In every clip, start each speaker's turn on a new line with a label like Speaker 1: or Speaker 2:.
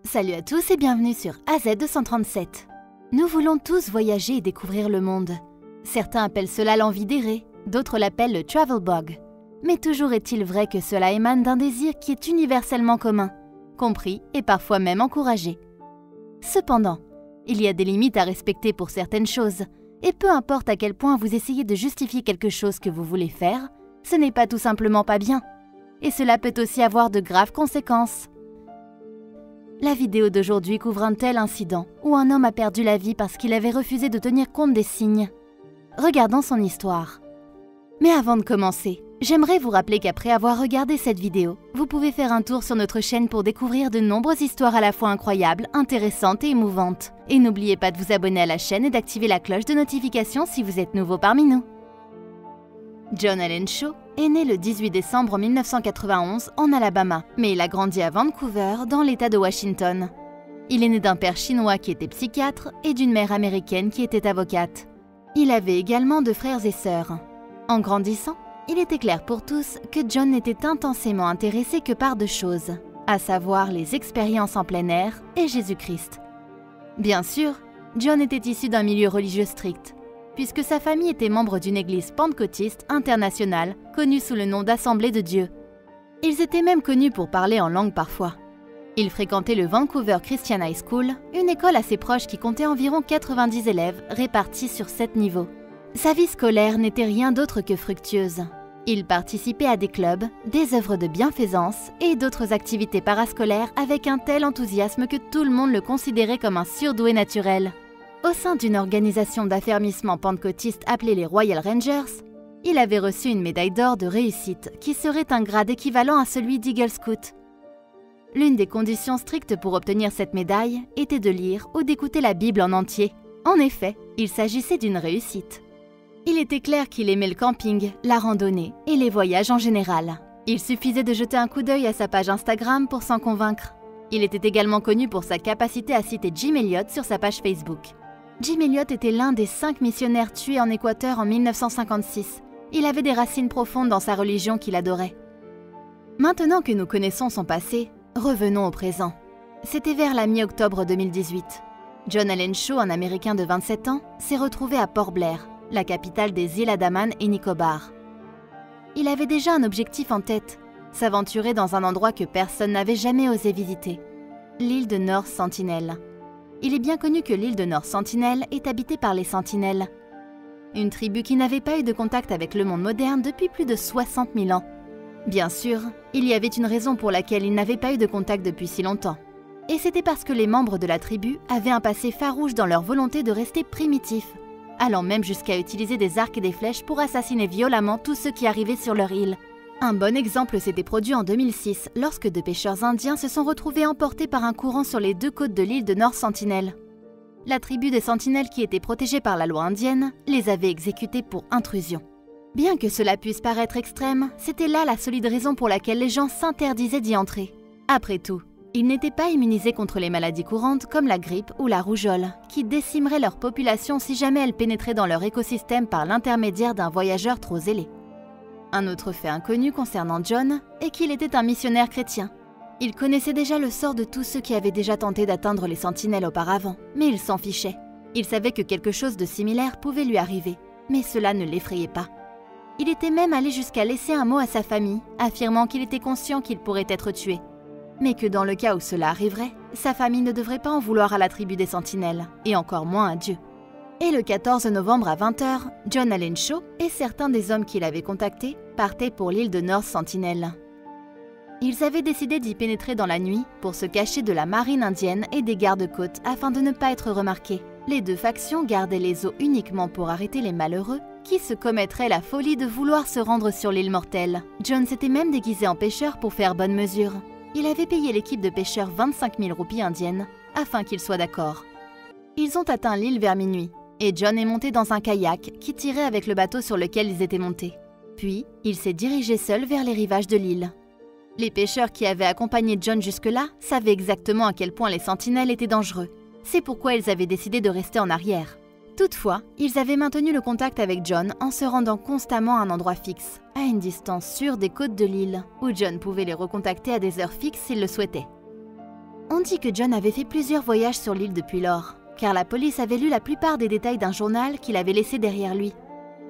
Speaker 1: Salut à tous et bienvenue sur AZ237. Nous voulons tous voyager et découvrir le monde. Certains appellent cela l'envie d'errer, d'autres l'appellent le travel bug. Mais toujours est-il vrai que cela émane d'un désir qui est universellement commun, compris et parfois même encouragé. Cependant, il y a des limites à respecter pour certaines choses, et peu importe à quel point vous essayez de justifier quelque chose que vous voulez faire, ce n'est pas tout simplement pas bien. Et cela peut aussi avoir de graves conséquences. La vidéo d'aujourd'hui couvre un tel incident où un homme a perdu la vie parce qu'il avait refusé de tenir compte des signes. Regardons son histoire. Mais avant de commencer, j'aimerais vous rappeler qu'après avoir regardé cette vidéo, vous pouvez faire un tour sur notre chaîne pour découvrir de nombreuses histoires à la fois incroyables, intéressantes et émouvantes. Et n'oubliez pas de vous abonner à la chaîne et d'activer la cloche de notification si vous êtes nouveau parmi nous. John Allen Shaw est né le 18 décembre 1991 en Alabama, mais il a grandi à Vancouver, dans l'État de Washington. Il est né d'un père chinois qui était psychiatre et d'une mère américaine qui était avocate. Il avait également deux frères et sœurs. En grandissant, il était clair pour tous que John n'était intensément intéressé que par deux choses, à savoir les expériences en plein air et Jésus-Christ. Bien sûr, John était issu d'un milieu religieux strict, puisque sa famille était membre d'une église pentecôtiste internationale connue sous le nom d'Assemblée de Dieu. Ils étaient même connus pour parler en langue parfois. Il fréquentait le Vancouver Christian High School, une école assez proche qui comptait environ 90 élèves répartis sur 7 niveaux. Sa vie scolaire n'était rien d'autre que fructueuse. Il participait à des clubs, des œuvres de bienfaisance et d'autres activités parascolaires avec un tel enthousiasme que tout le monde le considérait comme un surdoué naturel. Au sein d'une organisation d'affermissement pentecôtiste appelée les Royal Rangers, il avait reçu une médaille d'or de réussite qui serait un grade équivalent à celui d'Eagle Scout. L'une des conditions strictes pour obtenir cette médaille était de lire ou d'écouter la Bible en entier. En effet, il s'agissait d'une réussite. Il était clair qu'il aimait le camping, la randonnée et les voyages en général. Il suffisait de jeter un coup d'œil à sa page Instagram pour s'en convaincre. Il était également connu pour sa capacité à citer Jim Elliot sur sa page Facebook. Jim Elliot était l'un des 5 missionnaires tués en Équateur en 1956. Il avait des racines profondes dans sa religion qu'il adorait. Maintenant que nous connaissons son passé, revenons au présent. C'était vers la mi-octobre 2018. John Allen Shaw, un Américain de 27 ans, s'est retrouvé à Port Blair, la capitale des îles Andaman et Nicobar. Il avait déjà un objectif en tête, s'aventurer dans un endroit que personne n'avait jamais osé visiter, l'île de North Sentinel. Il est bien connu que l'île de North Sentinel est habitée par les Sentinelles, une tribu qui n'avait pas eu de contact avec le monde moderne depuis plus de 60 000 ans. Bien sûr, il y avait une raison pour laquelle ils n'avaient pas eu de contact depuis si longtemps. Et c'était parce que les membres de la tribu avaient un passé farouche dans leur volonté de rester primitifs, allant même jusqu'à utiliser des arcs et des flèches pour assassiner violemment tous ceux qui arrivaient sur leur île. Un bon exemple s'était produit en 2006 lorsque deux pêcheurs indiens se sont retrouvés emportés par un courant sur les deux côtes de l'île de North Sentinel. La tribu des Sentinelles, qui était protégée par la loi indienne, les avait exécutés pour intrusion. Bien que cela puisse paraître extrême, c'était là la solide raison pour laquelle les gens s'interdisaient d'y entrer. Après tout, ils n'étaient pas immunisés contre les maladies courantes comme la grippe ou la rougeole, qui décimeraient leur population si jamais elles pénétraient dans leur écosystème par l'intermédiaire d'un voyageur trop zélé. Un autre fait inconnu concernant John est qu'il était un missionnaire chrétien. Il connaissait déjà le sort de tous ceux qui avaient déjà tenté d'atteindre les sentinelles auparavant, mais il s'en fichait. Il savait que quelque chose de similaire pouvait lui arriver, mais cela ne l'effrayait pas. Il était même allé jusqu'à laisser un mot à sa famille, affirmant qu'il était conscient qu'il pourrait être tué, mais que dans le cas où cela arriverait, sa famille ne devrait pas en vouloir à la tribu des sentinelles, et encore moins à Dieu. Et le 14 novembre à 20h, John Allen Shaw et certains des hommes qu'il avait contactés partaient pour l'île de North Sentinel. Ils avaient décidé d'y pénétrer dans la nuit pour se cacher de la marine indienne et des gardes-côtes afin de ne pas être remarqués. Les deux factions gardaient les eaux uniquement pour arrêter les malheureux qui se commettraient la folie de vouloir se rendre sur l'île mortelle. John s'était même déguisé en pêcheur pour faire bonne mesure. Il avait payé l'équipe de pêcheurs 25 000 roupies indiennes afin qu'ils soient d'accord. Ils ont atteint l'île vers minuit. Et John est monté dans un kayak qui tirait avec le bateau sur lequel ils étaient montés. Puis, il s'est dirigé seul vers les rivages de l'île. Les pêcheurs qui avaient accompagné John jusque-là savaient exactement à quel point les sentinelles étaient dangereux. C'est pourquoi ils avaient décidé de rester en arrière. Toutefois, ils avaient maintenu le contact avec John en se rendant constamment à un endroit fixe, à une distance sûre des côtes de l'île, où John pouvait les recontacter à des heures fixes s'il le souhaitait. On dit que John avait fait plusieurs voyages sur l'île depuis lors, car la police avait lu la plupart des détails d'un journal qu'il avait laissé derrière lui.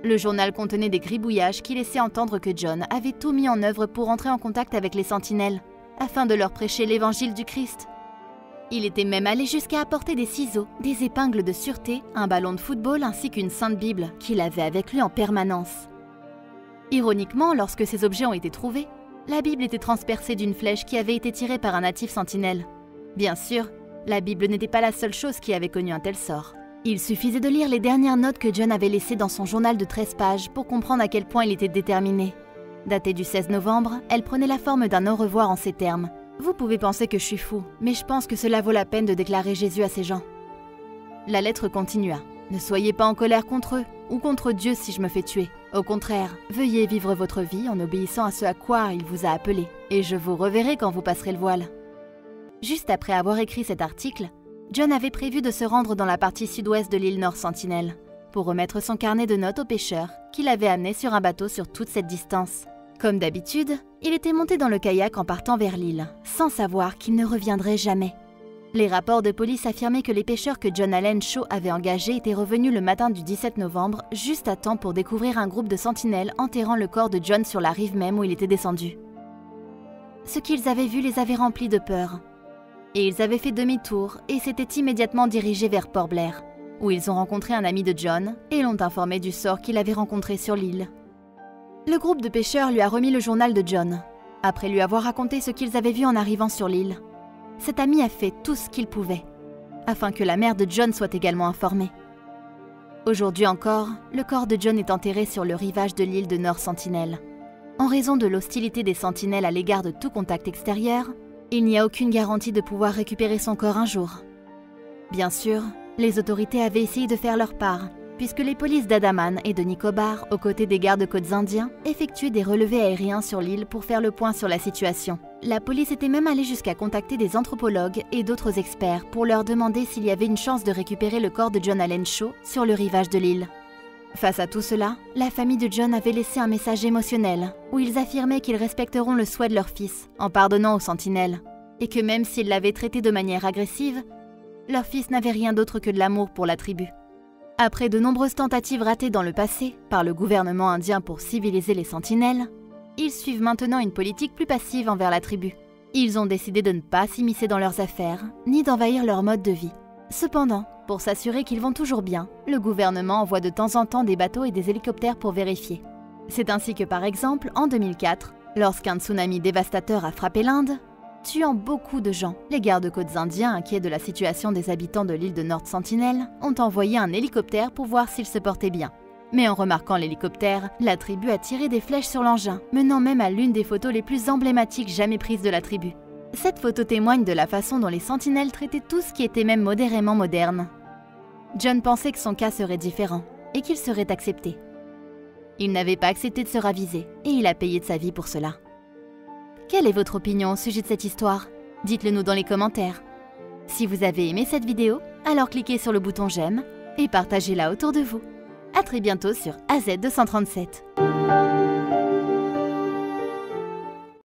Speaker 1: Le journal contenait des gribouillages qui laissaient entendre que John avait tout mis en œuvre pour entrer en contact avec les sentinelles, afin de leur prêcher l'évangile du Christ. Il était même allé jusqu'à apporter des ciseaux, des épingles de sûreté, un ballon de football ainsi qu'une sainte Bible qu'il avait avec lui en permanence. Ironiquement, lorsque ces objets ont été trouvés, la Bible était transpercée d'une flèche qui avait été tirée par un natif sentinelle. Bien sûr, la Bible n'était pas la seule chose qui avait connu un tel sort. Il suffisait de lire les dernières notes que John avait laissées dans son journal de 13 pages pour comprendre à quel point il était déterminé. Datée du 16 novembre, elle prenait la forme d'un au revoir en ces termes. « Vous pouvez penser que je suis fou, mais je pense que cela vaut la peine de déclarer Jésus à ces gens. » La lettre continua. « Ne soyez pas en colère contre eux, ou contre Dieu si je me fais tuer. Au contraire, veuillez vivre votre vie en obéissant à ce à quoi il vous a appelé, et je vous reverrai quand vous passerez le voile. » Juste après avoir écrit cet article, John avait prévu de se rendre dans la partie sud-ouest de l'île Nord Sentinelle pour remettre son carnet de notes au pêcheur qu'il avait amené sur un bateau sur toute cette distance. Comme d'habitude, il était monté dans le kayak en partant vers l'île, sans savoir qu'il ne reviendrait jamais. Les rapports de police affirmaient que les pêcheurs que John Allen Shaw avait engagés étaient revenus le matin du 17 novembre, juste à temps pour découvrir un groupe de sentinelles enterrant le corps de John sur la rive même où il était descendu. Ce qu'ils avaient vu les avait remplis de peur. Et ils avaient fait demi-tour et s'étaient immédiatement dirigés vers Port Blair, où ils ont rencontré un ami de John et l'ont informé du sort qu'il avait rencontré sur l'île. Le groupe de pêcheurs lui a remis le journal de John, après lui avoir raconté ce qu'ils avaient vu en arrivant sur l'île. Cet ami a fait tout ce qu'il pouvait, afin que la mère de John soit également informée. Aujourd'hui encore, le corps de John est enterré sur le rivage de l'île de Nord Sentinelle. En raison de l'hostilité des sentinelles à l'égard de tout contact extérieur, il n'y a aucune garantie de pouvoir récupérer son corps un jour. Bien sûr, les autorités avaient essayé de faire leur part, puisque les polices d'Andaman et de Nicobar, aux côtés des gardes-côtes indiens, effectuaient des relevés aériens sur l'île pour faire le point sur la situation. La police était même allée jusqu'à contacter des anthropologues et d'autres experts pour leur demander s'il y avait une chance de récupérer le corps de John Allen Shaw sur le rivage de l'île. Face à tout cela, la famille de John avait laissé un message émotionnel, où ils affirmaient qu'ils respecteront le souhait de leur fils, en pardonnant aux sentinelles, et que même s'ils l'avaient traité de manière agressive, leur fils n'avait rien d'autre que de l'amour pour la tribu. Après de nombreuses tentatives ratées dans le passé par le gouvernement indien pour civiliser les sentinelles, ils suivent maintenant une politique plus passive envers la tribu. Ils ont décidé de ne pas s'immiscer dans leurs affaires, ni d'envahir leur mode de vie. Cependant, pour s'assurer qu'ils vont toujours bien, le gouvernement envoie de temps en temps des bateaux et des hélicoptères pour vérifier. C'est ainsi que par exemple, en 2004, lorsqu'un tsunami dévastateur a frappé l'Inde, tuant beaucoup de gens, les gardes-côtes indiens, inquiets de la situation des habitants de l'île de Nord Sentinelle, ont envoyé un hélicoptère pour voir s'ils se portaient bien. Mais en remarquant l'hélicoptère, la tribu a tiré des flèches sur l'engin, menant même à l'une des photos les plus emblématiques jamais prises de la tribu. Cette photo témoigne de la façon dont les sentinelles traitaient tout ce qui était même modérément moderne. John pensait que son cas serait différent et qu'il serait accepté. Il n'avait pas accepté de se raviser et il a payé de sa vie pour cela. Quelle est votre opinion au sujet de cette histoire? Dites-le nous dans les commentaires. Si vous avez aimé cette vidéo, alors cliquez sur le bouton j'aime et partagez-la autour de vous. À très bientôt sur AZ237.